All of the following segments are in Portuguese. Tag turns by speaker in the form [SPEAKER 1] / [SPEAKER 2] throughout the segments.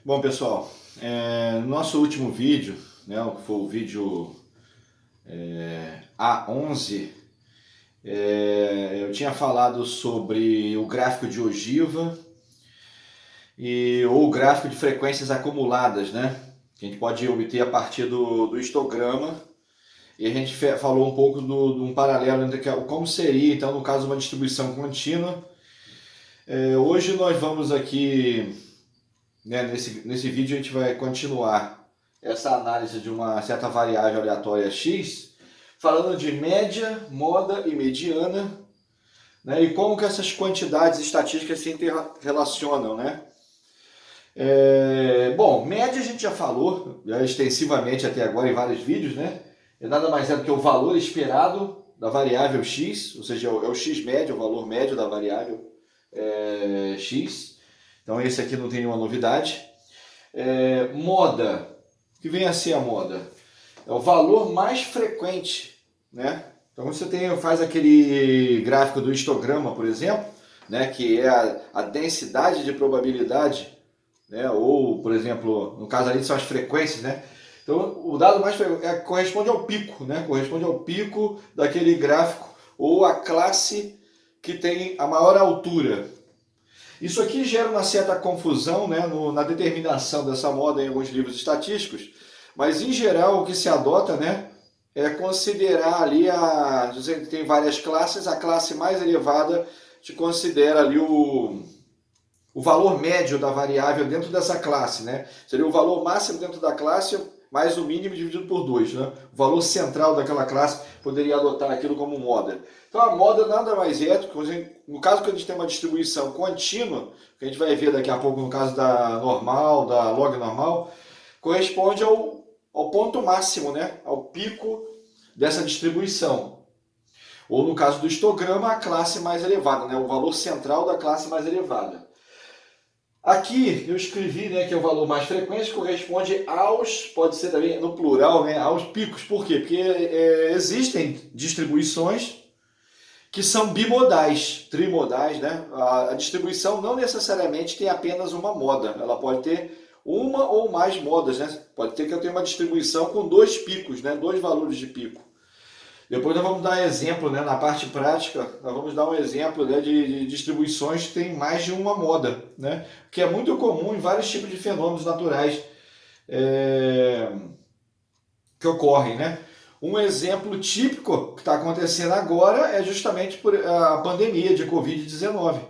[SPEAKER 1] Bom, pessoal, no nosso último vídeo, né, que foi o vídeo A11, eu tinha falado sobre o gráfico de ogiva ou o gráfico de frequências acumuladas, né, que a gente pode obter a partir do histograma. E a gente falou um pouco de um paralelo entre como seria, então, no caso, uma distribuição contínua. Hoje nós vamos aqui, né, nesse vídeo a gente vai continuar essa análise de uma certa variável aleatória x, falando de média, moda e mediana, né, e como que essas quantidades estatísticas se interrelacionam, né? Bom, média a gente já falou extensivamente até agora em vários vídeos, né? É nada mais é do que o valor esperado da variável x, ou seja, é o x médio, o valor médio da variável x. Então esse aqui não tem nenhuma novidade. Moda, o que vem a ser a moda? É o valor mais frequente, né? Então você faz aquele gráfico do histograma, por exemplo, né, que é a densidade de probabilidade, né, ou, por exemplo, no caso ali são as frequências, né? Então o dado mais corresponde ao pico, né? Corresponde ao pico daquele gráfico ou a classe que tem a maior altura. Isso aqui gera uma certa confusão, né, na determinação dessa moda em alguns livros estatísticos, mas em geral o que se adota, né, é considerar ali dizendo que tem várias classes, a classe mais elevada se considera ali o valor médio da variável dentro dessa classe, né? Seria o valor máximo dentro da classe mais o mínimo dividido por 2, né? O valor central daquela classe poderia adotar aquilo como moda. Então a moda nada mais é do que, no caso que a gente tem uma distribuição contínua, que a gente vai ver daqui a pouco no caso da normal, da log normal, corresponde ao ponto máximo, né? Ao pico dessa distribuição. Ou no caso do histograma, a classe mais elevada, né? O valor central da classe mais elevada. Aqui eu escrevi, né, que é o valor mais frequente, corresponde aos, pode ser também no plural, né, aos picos. Por quê? Porque existem distribuições que são bimodais, trimodais, né? A distribuição não necessariamente tem apenas uma moda, ela pode ter uma ou mais modas, né? Pode ter que eu tenha uma distribuição com dois picos, né, dois valores de pico. Depois nós vamos dar exemplo, né, na parte prática, nós vamos dar um exemplo, né, de distribuições que tem mais de uma moda, né, que é muito comum em vários tipos de fenômenos naturais que ocorrem. Né. Um exemplo típico que está acontecendo agora é justamente por a pandemia de Covid-19.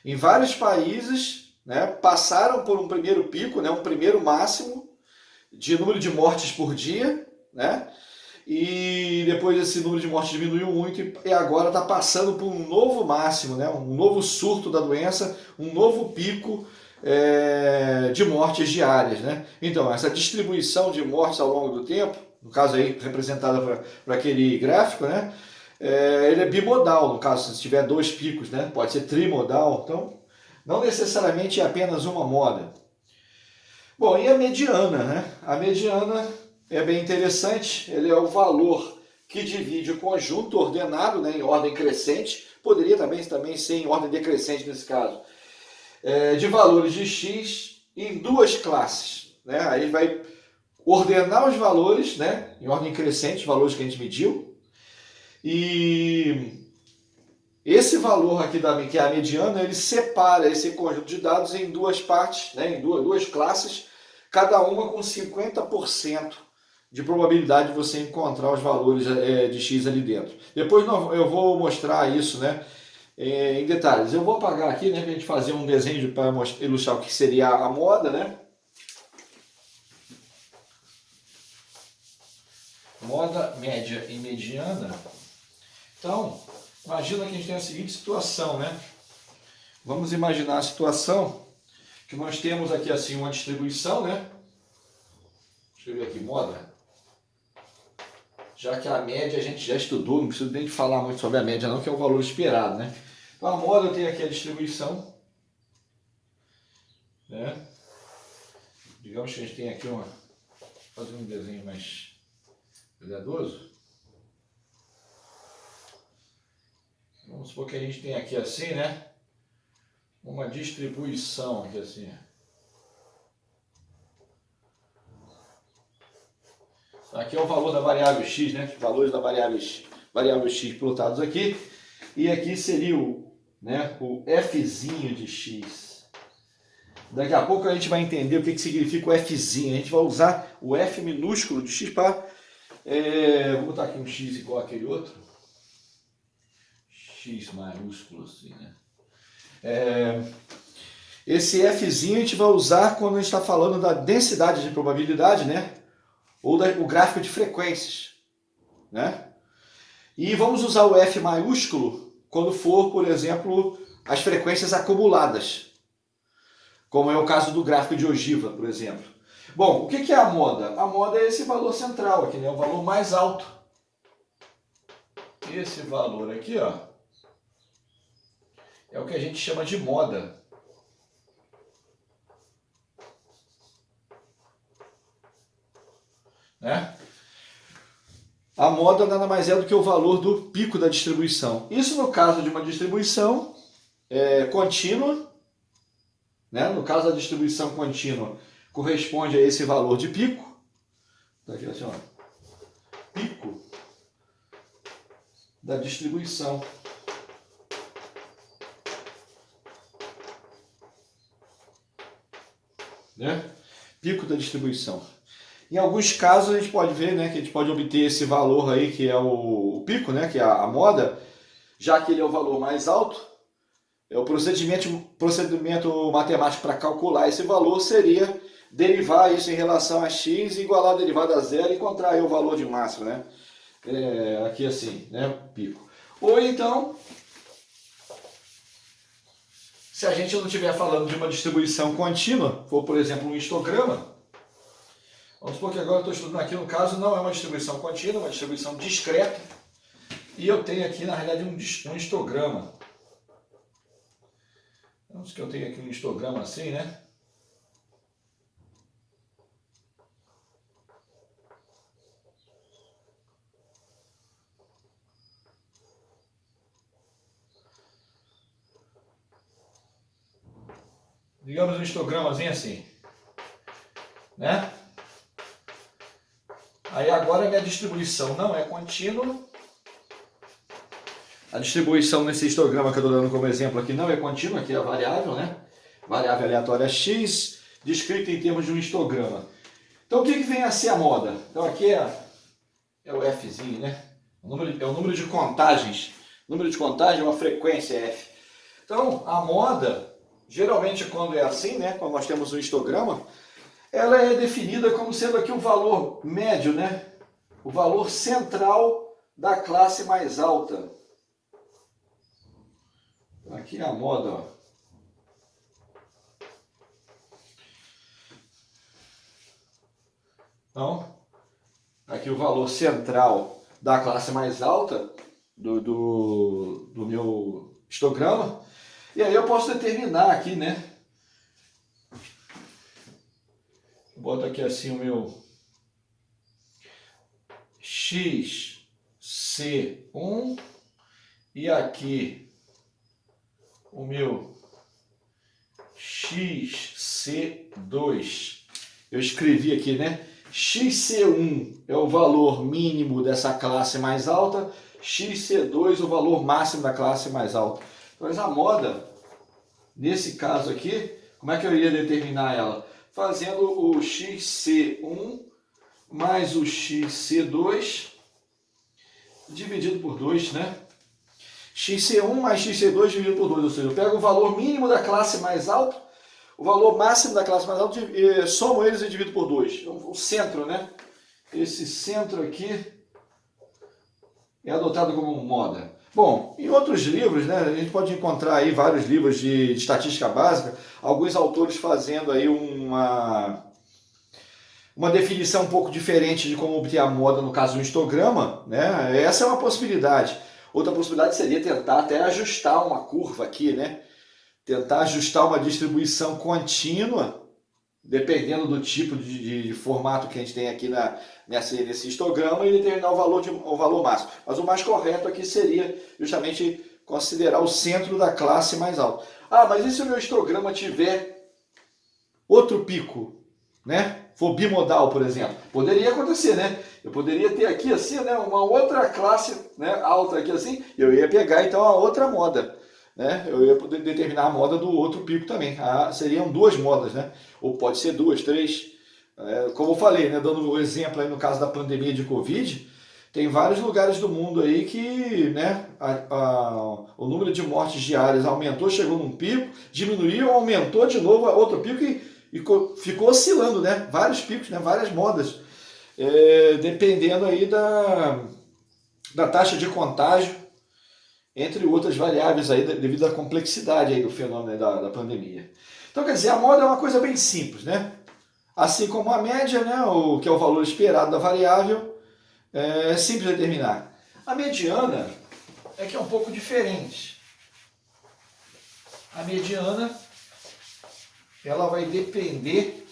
[SPEAKER 1] Em vários países, né, passaram por um primeiro pico, né, um primeiro máximo de número de mortes por dia, né, e depois esse número de mortes diminuiu muito e agora está passando por um novo máximo, né? Um novo surto da doença, um novo pico de mortes diárias. Né? Então, essa distribuição de mortes ao longo do tempo, no caso aí representada por aquele gráfico, né? Ele é bimodal, no caso, se tiver dois picos, né? Pode ser trimodal, então não necessariamente é apenas uma moda. Bom, e a mediana, né? A mediana é bem interessante, ele é o valor que divide o conjunto ordenado, né, em ordem crescente, poderia também ser em ordem decrescente nesse caso, de valores de x em duas classes. Né? Aí vai ordenar os valores, né, em ordem crescente, os valores que a gente mediu, e esse valor aqui, que é a mediana, ele separa esse conjunto de dados em duas partes, né, em duas classes, cada uma com 50% de probabilidade de você encontrar os valores de x ali dentro. Depois eu vou mostrar isso, né, em detalhes. Eu vou apagar aqui, né, para a gente fazer um desenho para ilustrar o que seria a moda, né? Moda, média e mediana. Então, imagina que a gente tem a seguinte situação, né? Vamos imaginar a situação que nós temos aqui assim uma distribuição, né? Vou escrever aqui moda. Já que a média a gente já estudou, não preciso nem falar muito sobre a média não, que é o valor esperado, né? Então a moda eu tenho aqui a distribuição, né? Digamos que a gente tem aqui fazer um desenho mais cuidadoso. Vamos supor que a gente tem aqui assim, né? Uma distribuição aqui assim. Aqui é o valor da variável x, né? Os valores da variável x plotados aqui. E aqui seria o fzinho de x. Daqui a pouco a gente vai entender o que significa o fzinho. A gente vai usar o f minúsculo de x para... vou botar aqui um x igual àquele outro. X maiúsculo assim, né? Esse fzinho a gente vai usar quando a gente está falando da densidade de probabilidade, né? Ou o gráfico de frequências, né? E vamos usar o f maiúsculo quando for, por exemplo, as frequências acumuladas, como é o caso do gráfico de ogiva, por exemplo. Bom, o que é a moda? A moda é esse valor central aqui, né? O valor mais alto. Esse valor aqui, ó, é o que a gente chama de moda. Né? A moda nada mais é do que o valor do pico da distribuição. Isso no caso de uma distribuição contínua, né? No caso da distribuição contínua, corresponde a esse valor de pico. Tá aqui assim, ó. Pico da distribuição. Né? Pico da distribuição. Em alguns casos a gente pode ver, né, que a gente pode obter esse valor aí, que é o pico, né, que é a moda, já que ele é o valor mais alto. O procedimento matemático para calcular esse valor seria derivar isso em relação a x, igualar a derivada a zero e encontrar aí o valor de máximo, né? Aqui assim, né, pico. Ou então, se a gente não estiver falando de uma distribuição contínua, for por exemplo um histograma, vamos supor que agora eu estou estudando aqui, no caso, não é uma distribuição contínua, é uma distribuição discreta. E eu tenho aqui, na realidade, um histograma. Vamos que eu tenho aqui um histograma assim, né? Digamos um histogramazinho assim. Né? Aí agora a minha distribuição não é contínua. A distribuição nesse histograma que eu estou dando como exemplo aqui não é contínua, aqui é a variável, né? Variável aleatória x, descrita em termos de um histograma. Então o que vem a ser a moda? Então aqui é o fzinho, né? É o número de contagens. O número de contagem é uma frequência f. Então a moda, geralmente quando é assim, né? Quando nós temos um histograma, ela é definida como sendo aqui o valor médio, né? O valor central da classe mais alta. Aqui é a moda, ó. Então, aqui o valor central da classe mais alta do meu histograma. E aí eu posso determinar aqui, né? Boto aqui assim o meu xc1 e aqui o meu xc2. Eu escrevi aqui, né? xc1 é o valor mínimo dessa classe mais alta, xc2 o valor máximo da classe mais alta. Mas a moda, nesse caso aqui, como é que eu iria determinar ela? Fazendo o xc1 mais o xc2 dividido por 2, né? xc1 mais xc2 dividido por 2, ou seja, eu pego o valor mínimo da classe mais alta, o valor máximo da classe mais alta, somo eles e divido por 2. Então, o centro, né? Esse centro aqui é adotado como moda. Bom, em outros livros, né, a gente pode encontrar aí vários livros de estatística básica, alguns autores fazendo aí uma definição um pouco diferente de como obter a moda, no caso do histograma, né? Essa é uma possibilidade. Outra possibilidade seria tentar até ajustar uma curva aqui, né? Tentar ajustar uma distribuição contínua, dependendo do tipo de formato que a gente tem aqui nesse histograma, e determinar o valor máximo. Mas o mais correto aqui seria justamente considerar o centro da classe mais alta. Ah, mas e se o meu histograma tiver outro pico? né, for bimodal, por exemplo, poderia acontecer, né? Eu poderia ter aqui assim, né, uma outra classe, né, alta aqui assim, eu ia pegar então a outra moda, né? Eu ia poder determinar a moda do outro pico também. Seriam duas modas, né? Ou pode ser duas, três. Como eu falei, né, dando um exemplo aí no caso da pandemia de Covid, tem vários lugares do mundo aí que, né, o número de mortes diárias aumentou, chegou num pico, diminuiu, aumentou de novo a outro pico e ficou oscilando, né? Vários picos, né? Várias modas, dependendo aí da taxa de contágio, entre outras variáveis aí, devido à complexidade aí do fenômeno aí da pandemia. Então, quer dizer, a moda é uma coisa bem simples, né? Assim como a média, né, que é o valor esperado da variável, é simples de determinar. A mediana é que é um pouco diferente. A mediana, ela vai depender,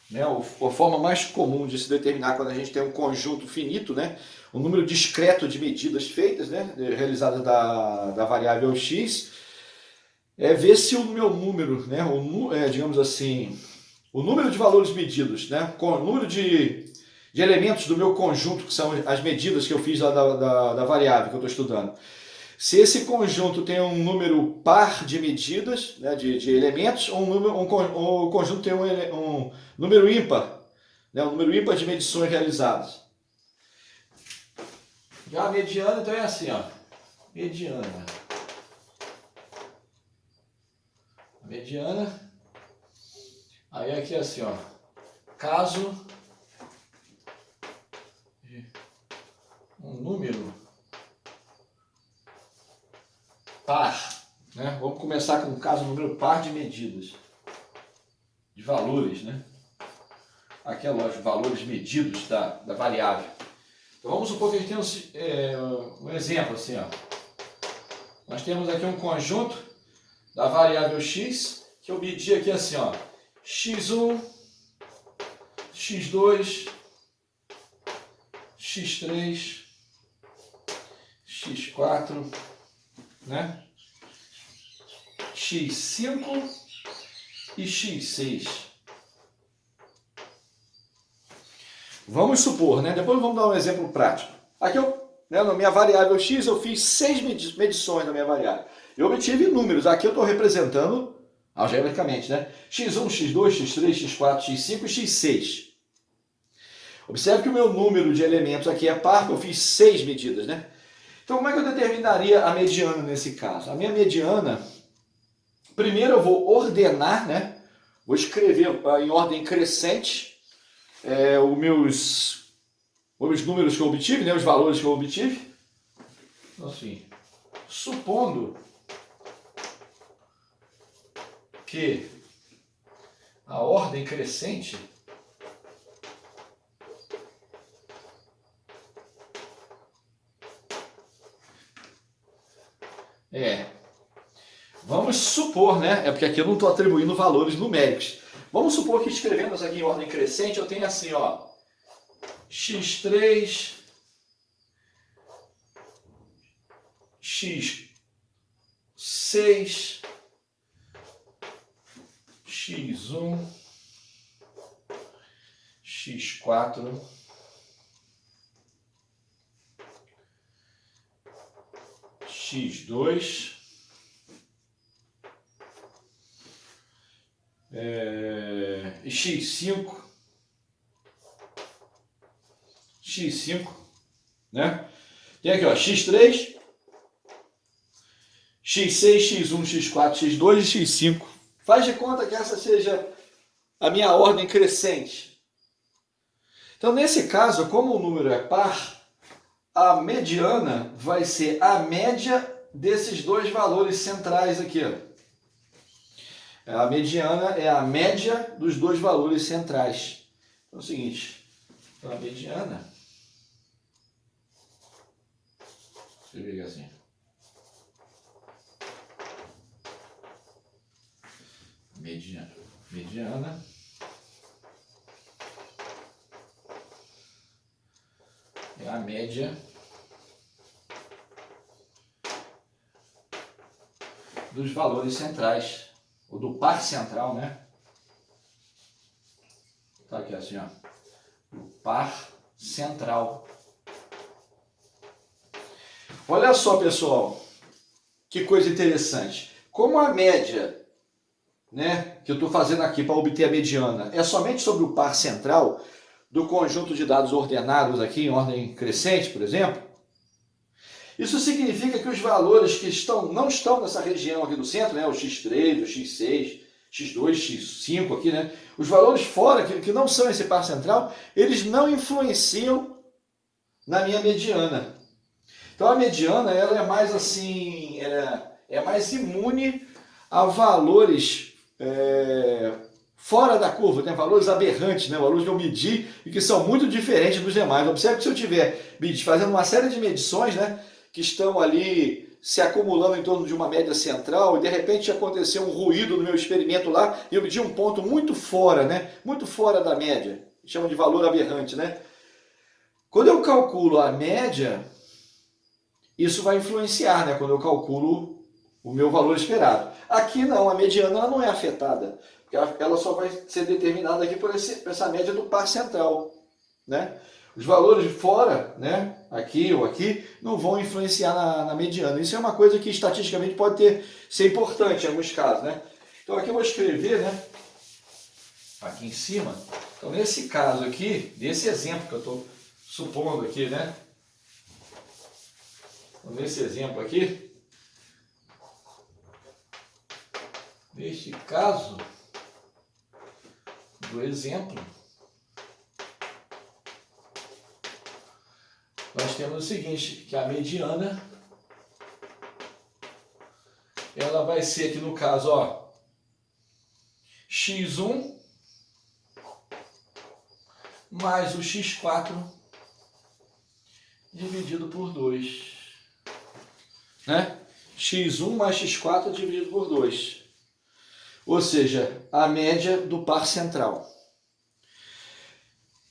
[SPEAKER 1] né, a forma mais comum de se determinar quando a gente tem um conjunto finito, né, um número discreto de medidas feitas, né, realizadas da variável x, é ver se o meu número, né, digamos assim, o número de valores medidos, né, com o número de elementos do meu conjunto, que são as medidas que eu fiz lá da variável que eu estou estudando. Se esse conjunto tem um número par de medidas, né, de elementos, ou o conjunto tem um número ímpar, né, um número ímpar de medições realizadas. Já a mediana, então é assim, ó, mediana. A mediana, aí aqui é assim, ó, caso de um número par, né? Vamos começar com o caso número par de medidas, de valores, né? Aqui é lógico, valores medidos da variável. Então vamos supor que a gente tem um exemplo assim, ó. Nós temos aqui um conjunto da variável x, que eu medi aqui assim, ó, x1, x2, x3, x4, né? x5 e x6. Vamos supor, né? Depois vamos dar um exemplo prático. Aqui na minha variável x eu fiz 6 medições da minha variável. Eu obtive números. Aqui eu estou representando algebricamente, né? x1, x2, x3, x4, x5 e x6. Observe que o meu número de elementos aqui é par, eu fiz 6 medidas, né? Então como é que eu determinaria a mediana nesse caso? A minha mediana, primeiro eu vou ordenar, né? Vou escrever em ordem crescente os meus números que eu obtive, né? Os valores que eu obtive. Então assim, supondo que a ordem crescente vamos supor, né? É porque aqui eu não estou atribuindo valores numéricos. Vamos supor que escrevendo isso aqui em ordem crescente, eu tenho assim, ó, x3, x6, x1, x4, x2, x5, né? Tem aqui, ó, x3, x6, x1, x4, x2 e x5. Faz de conta que essa seja a minha ordem crescente. Então, nesse caso, como o número é par, a mediana vai ser a média desses dois valores centrais aqui, ó. A mediana é a média dos dois valores centrais. Então é o seguinte, então a mediana, deixa eu ver assim. Mediana é a média dos valores centrais, ou do par central, né? Tá aqui assim, ó. O par central. Olha só, pessoal, que coisa interessante. Como a média, né, que eu estou fazendo aqui para obter a mediana é somente sobre o par central do conjunto de dados ordenados aqui em ordem crescente, por exemplo, isso significa que os valores que não estão nessa região aqui do centro, né, o x3, o x6, x2, x5 aqui, né, os valores fora, que não são esse par central, eles não influenciam na minha mediana. Então a mediana, ela é mais assim, ela é mais imune a valores fora da curva, né? Valores aberrantes, né? Valores que eu medi e que são muito diferentes dos demais. Observe que se eu estiver fazendo uma série de medições, né, que estão ali se acumulando em torno de uma média central e de repente aconteceu um ruído no meu experimento lá e eu medi um ponto muito fora, né? Muito fora da média. Chama de valor aberrante, né? Quando eu calculo a média, isso vai influenciar, né? Quando eu calculo o meu valor esperado. Aqui não, a mediana ela não é afetada, porque ela só vai ser determinada aqui por essa média do par central, né? Os valores fora, né, aqui ou aqui, não vão influenciar na mediana. Isso é uma coisa que estatisticamente pode ser importante em alguns casos, né? Então aqui eu vou escrever, né, aqui em cima. Então nesse caso aqui, desse exemplo que eu estou supondo aqui, né? Então, nesse exemplo aqui, neste caso do exemplo, nós temos o seguinte, que a mediana, ela vai ser aqui no caso, ó, x1 mais o x4 dividido por 2. Né? x1 mais x4 dividido por 2. Ou seja, a média do par central.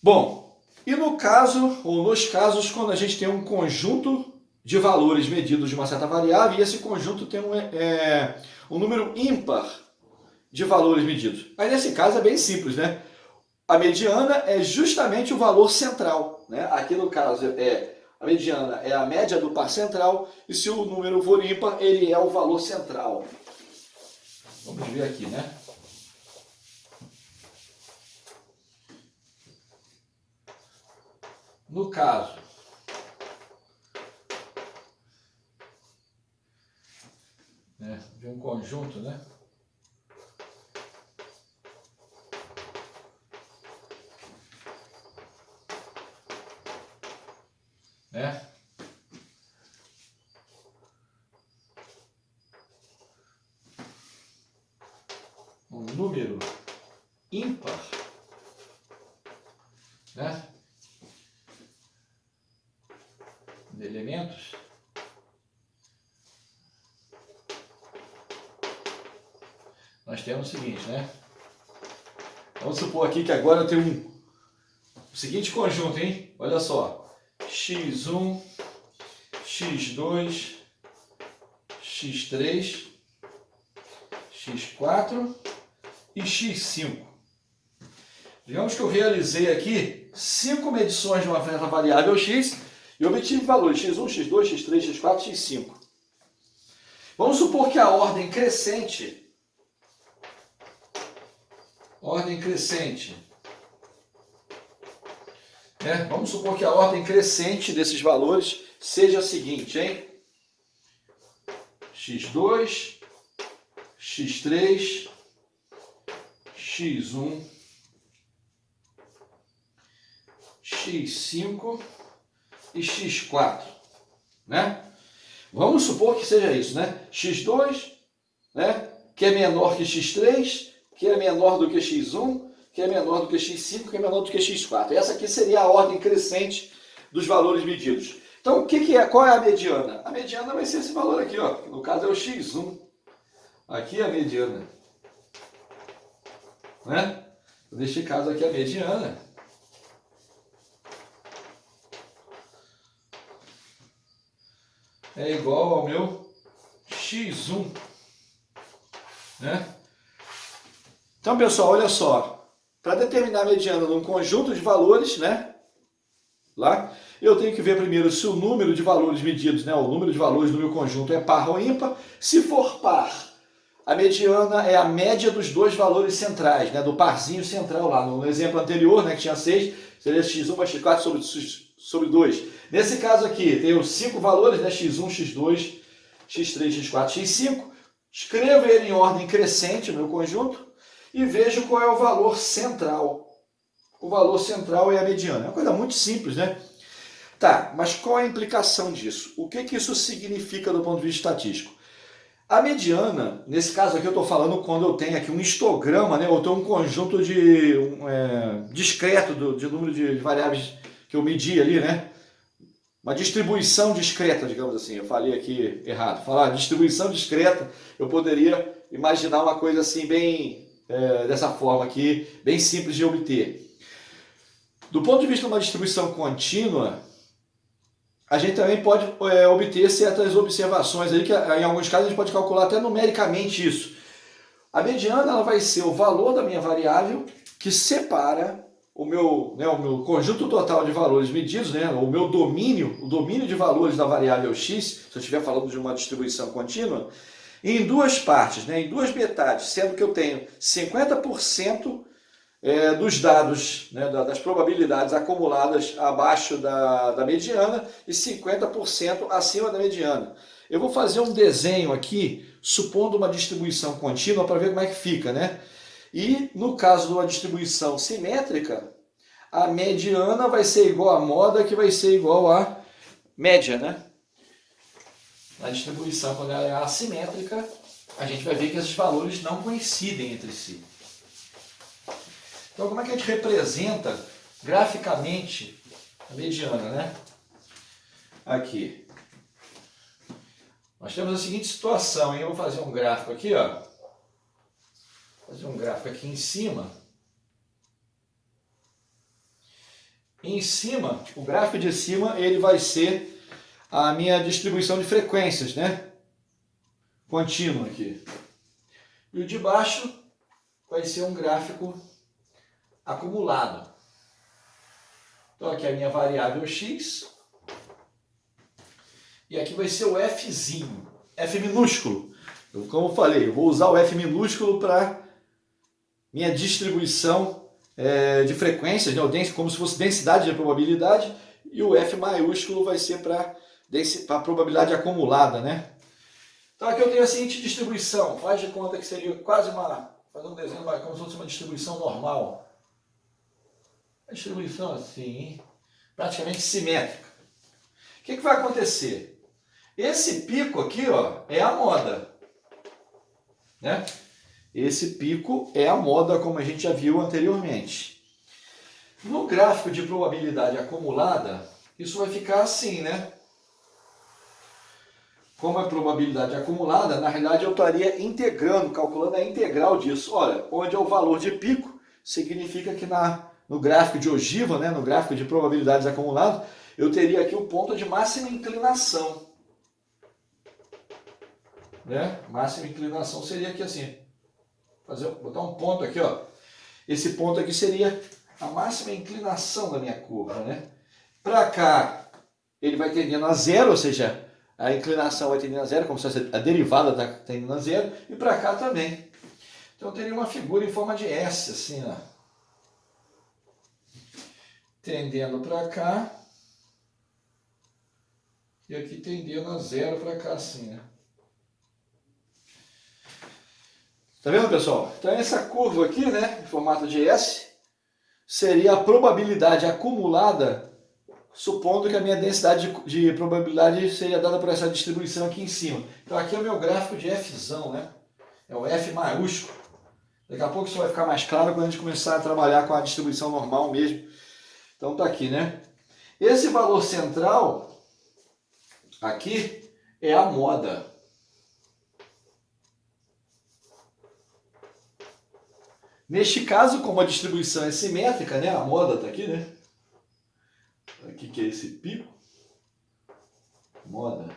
[SPEAKER 1] Bom, e no caso, ou nos casos, quando a gente tem um conjunto de valores medidos de uma certa variável, e esse conjunto tem um número ímpar de valores medidos. Aí nesse caso é bem simples, né? A mediana é justamente o valor central, né? Aqui no caso a mediana é a média do par central, e se o número for ímpar, ele é o valor central. Vamos ver aqui, né? No caso de um conjunto, né? Um número ímpar, né? De elementos. Nós temos o seguinte, né? Vamos supor aqui que agora eu tenho o seguinte conjunto, hein? Olha só. x1, x2, x3, x4 e x5. Digamos que eu realizei aqui 5 medições de uma variável x e obtive valores x1, x2, x3, x4, x5. Vamos supor que a ordem crescente, vamos supor que a ordem crescente desses valores seja a seguinte, hein? x2, x3, x1, x5 e x4, né? Vamos supor que seja isso, né? x2, né, que é menor que x3, que é menor do que x1, que é menor do que x5, que é menor do que x4. Essa aqui seria a ordem crescente dos valores medidos. Então, qual é a mediana? A mediana vai ser esse valor aqui, ó. No caso é o x1. Aqui é a mediana. Né? Neste caso aqui a mediana é igual ao meu x1. Né? Então, pessoal, olha só. Para determinar a mediana num conjunto de valores, né? Lá, eu tenho que ver primeiro se o número de valores medidos, né? O número de valores do meu conjunto é par ou ímpar. Se for par, a mediana é a média dos dois valores centrais, né? Do parzinho central lá. No exemplo anterior, né? Que tinha 6, seria x1 mais x4 sobre 2. Nesse caso aqui, tenho 5 valores, né? x1, x2, x3, x4, x5. Escrevo ele em ordem crescente, o meu conjunto, e vejo qual é o valor central. O valor central é a mediana. É uma coisa muito simples, né? Tá, mas qual é a implicação disso? O que isso significa do ponto de vista estatístico? A mediana, nesse caso aqui eu estou falando quando eu tenho aqui um histograma, né? Ou tenho um conjunto discreto de número de variáveis que eu medi ali, né? Uma distribuição discreta, digamos assim. Eu falei aqui errado. Falar distribuição discreta, eu poderia imaginar uma coisa assim bem dessa forma aqui, bem simples de obter. Do ponto de vista de uma distribuição contínua, a gente também pode obter certas observações aí, que em alguns casos a gente pode calcular até numericamente isso. A mediana ela vai ser o valor da minha variável que separa o meu conjunto total de valores medidos, né, o meu domínio, o domínio de valores da variável x, se eu estiver falando de uma distribuição contínua, em duas partes, né, em duas metades, sendo que eu tenho 50% dos dados, né, das probabilidades acumuladas abaixo da mediana e 50% acima da mediana. Eu vou fazer um desenho aqui, supondo uma distribuição contínua, para ver como é que fica, né? E no caso de uma distribuição simétrica, a mediana vai ser igual à moda, que vai ser igual à média, né? Na distribuição, quando ela é assimétrica, a gente vai ver que esses valores não coincidem entre si. Então, como é que a gente representa graficamente a mediana, né? Aqui. Nós temos a seguinte situação, hein? Eu vou fazer um gráfico aqui, ó. Vou fazer um gráfico aqui em cima. E em cima, o gráfico de cima, ele vai ser a minha distribuição de frequências, né? Contínua aqui. E o de baixo vai ser um gráfico acumulado. Então aqui é a minha variável x. E aqui vai ser o fzinho, f minúsculo. Como eu falei, eu vou usar o f minúsculo para minha distribuição de frequências, né? Como se fosse densidade de probabilidade, e o f maiúsculo vai ser para a probabilidade acumulada, né? Então aqui eu tenho a seguinte distribuição, faz de conta que seria quase fazer um desenho como se fosse uma distribuição normal. A distribuição assim, praticamente simétrica. O que vai acontecer? Esse pico aqui, ó, é a moda, né? Esse pico é a moda, como a gente já viu anteriormente. No gráfico de probabilidade acumulada, isso vai ficar assim, né? Como é probabilidade acumulada, na realidade eu estaria integrando, calculando a integral disso. Olha, onde é o valor de pico, significa que no gráfico de ogiva, né, no gráfico de probabilidades acumuladas, eu teria aqui o ponto de máxima inclinação. Né? Máxima inclinação seria aqui assim. Botar um ponto aqui, ó. Esse ponto aqui seria a máxima inclinação da minha curva, né? Para cá, ele vai tendendo a zero, ou seja, a inclinação vai tendendo a zero, como se a derivada está tendendo a zero, e para cá também. Então eu teria uma figura em forma de S, assim, ó. Tendendo para cá, e aqui tendendo a zero para cá, assim, né? Tá vendo, pessoal? Então essa curva aqui, né, em formato de S, seria a probabilidade acumulada, supondo que a minha densidade de probabilidade seria dada por essa distribuição aqui em cima. Então aqui é o meu gráfico de Fzão, né? É o F maiúsculo. Daqui a pouco isso vai ficar mais claro quando a gente começar a trabalhar com a distribuição normal mesmo. Então tá aqui, né? Esse valor central aqui é a moda. Neste caso, como a distribuição é simétrica, né? A moda está aqui, né? Aqui que é esse pico. Moda.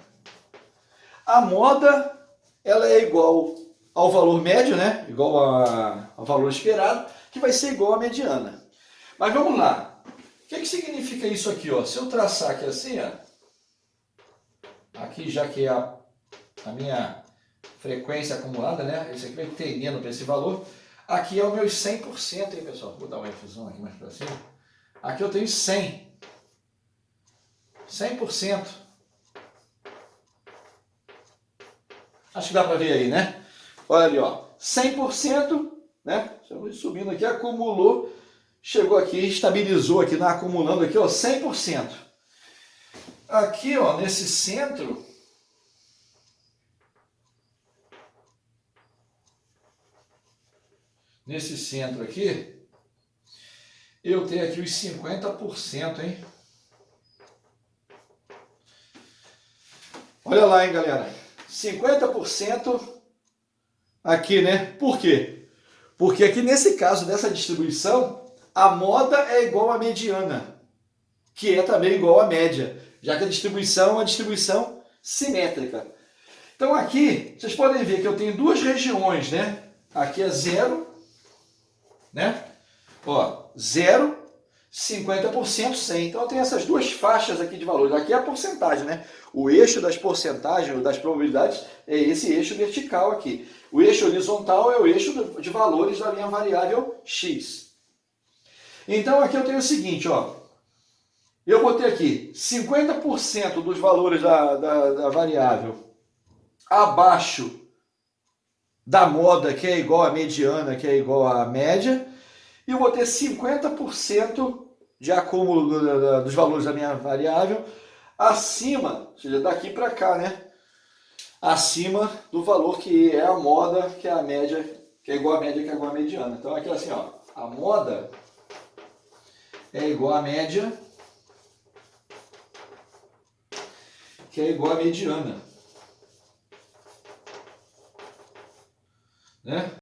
[SPEAKER 1] A moda, ela é igual ao valor médio, né? Igual ao valor esperado. O que vai ser igual à mediana. Mas vamos lá. O que significa isso aqui? Ó? Se eu traçar aqui assim, ó, aqui já que é a minha frequência acumulada, né? Esse aqui vai tendendo para esse valor. Aqui é o meu 100%, hein, pessoal? Vou dar uma infusão aqui mais para cima. Aqui eu tenho 100. 100%. Acho que dá para ver aí, né? Olha ali, ó. 100%, né? Estamos subindo aqui, acumulou, chegou aqui, estabilizou aqui, acumulando aqui, ó, 100%. Aqui, ó, nesse centro, aqui, eu tenho aqui os 50%, hein? Olha lá, hein, galera. 50% aqui, né? Por quê? Porque aqui nesse caso dessa distribuição, a moda é igual à mediana, que é também igual à média, já que a distribuição é uma distribuição simétrica. Então aqui, vocês podem ver que eu tenho duas regiões, né? Aqui é 0, né? Ó, 0, 50%, 100. Então eu tenho essas duas faixas aqui de valores. Aqui é a porcentagem, né? O eixo das porcentagens, das probabilidades, é esse eixo vertical aqui. O eixo horizontal é o eixo de valores da minha variável x. Então aqui eu tenho o seguinte, ó. Eu botei aqui 50% dos valores da variável abaixo da moda, que é igual à mediana, que é igual à média, e eu vou ter 50% de acúmulo dos valores da minha variável acima, ou seja, daqui para cá, né? Acima do valor que é a moda, que é a média, que é igual à média, que é igual à mediana. Então aqui assim, ó, a moda é igual à média, que é igual à mediana, né?